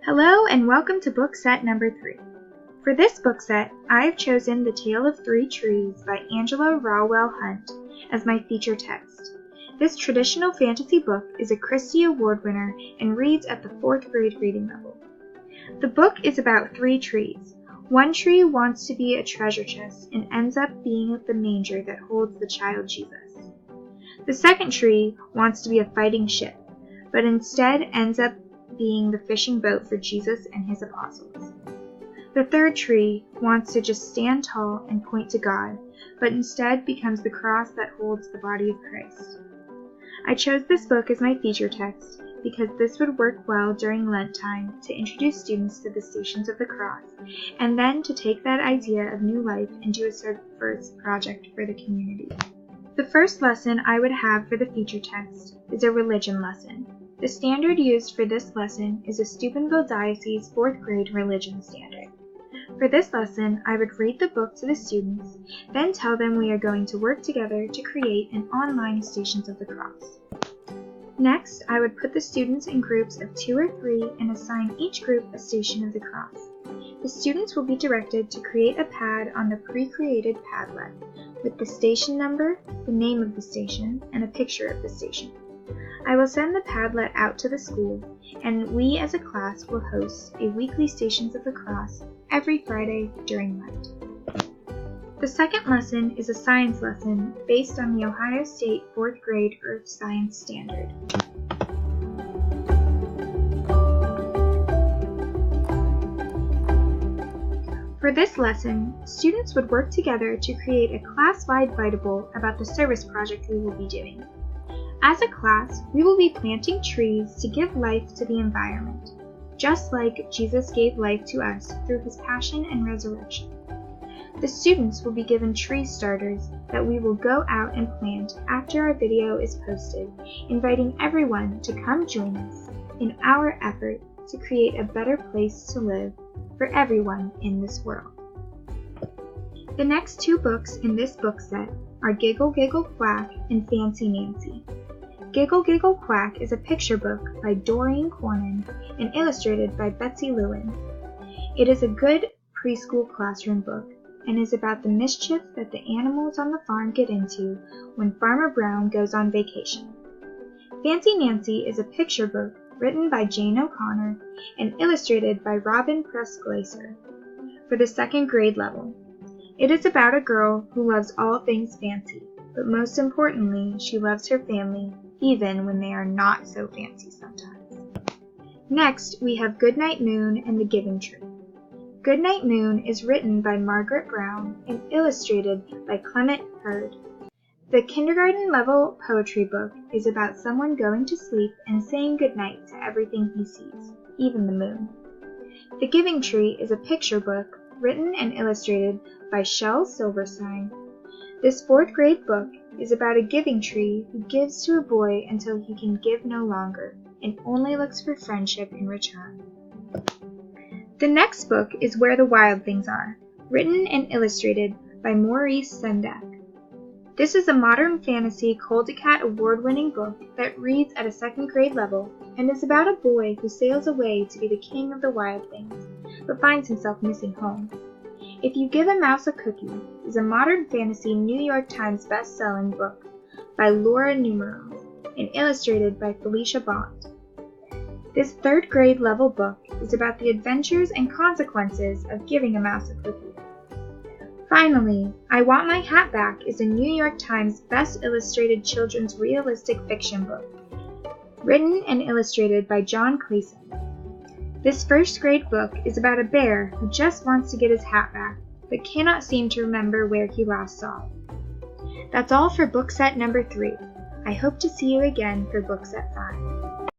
Hello and welcome to book set number 3. For this book set, I have chosen The Tale of Three Trees by Angela Rawell Hunt as my feature text. This traditional fantasy book is a Christy Award winner and reads at the 4th grade reading level. The book is about 3 trees. One tree wants to be a treasure chest and ends up being the manger that holds the child Jesus. The second tree wants to be a fighting ship, but instead ends up being the fishing boat for Jesus and his apostles. The third tree wants to just stand tall and point to God, but instead becomes the cross that holds the body of Christ. I chose this book as my feature text because this would work well during Lent time to introduce students to the Stations of the Cross, and then to take that idea of new life and do a service project for the community. The first lesson I would have for the feature text is a religion lesson. The standard used for this lesson is a Steubenville Diocese 4th grade religion standard. For this lesson, I would read the book to the students, then tell them we are going to work together to create an online Stations of the Cross. Next, I would put the students in groups of 2 or 3 and assign each group a Station of the Cross. The students will be directed to create a pad on the pre-created Padlet with the station number, the name of the station, and a picture of the station. I will send the Padlet out to the school, and we as a class will host a weekly Stations of the Cross every Friday during Lent. The second lesson is a science lesson based on the Ohio State 4th grade Earth Science Standard. For this lesson, students would work together to create a class-wide writable about the service project we will be doing. As a class, we will be planting trees to give life to the environment, just like Jesus gave life to us through his passion and resurrection. The students will be given tree starters that we will go out and plant after our video is posted, inviting everyone to come join us in our effort to create a better place to live for everyone in this world. The next 2 books in this book set are Giggle Giggle Quack and Fancy Nancy. Giggle Giggle Quack is a picture book by Doreen Cornyn and illustrated by Betsy Lewin. It is a good preschool classroom book and is about the mischief that the animals on the farm get into when Farmer Brown goes on vacation. Fancy Nancy is a picture book written by Jane O'Connor and illustrated by Robin Press-Glaser for the 2nd grade level. It is about a girl who loves all things fancy, but most importantly, she loves her family even when they are not so fancy sometimes. Next, we have Goodnight Moon and the Giving Tree. Goodnight Moon is written by Margaret Brown and illustrated by Clement Hurd. The kindergarten level poetry book is about someone going to sleep and saying goodnight to everything he sees, even the moon. The Giving Tree is a picture book written and illustrated by Shel Silverstein. This 4th grade book is about a giving tree who gives to a boy until he can give no longer and only looks for friendship in return. The next book is Where the Wild Things Are, written and illustrated by Maurice Sendak. This is a modern fantasy Caldecott award-winning book that reads at a 2nd grade level and is about a boy who sails away to be the king of the wild things, but finds himself missing home. If You Give a Mouse a Cookie is a modern fantasy New York Times best-selling book by Laura Numeroff and illustrated by Felicia Bond. This 3rd grade level book is about the adventures and consequences of giving a mouse a cookie. Finally, I Want My Hat Back is a New York Times best illustrated children's realistic fiction book, written and illustrated by John Cleason. This 1st grade book is about a bear who just wants to get his hat back, but cannot seem to remember where he last saw it. That's all for book set number 3. I hope to see you again for book set 5.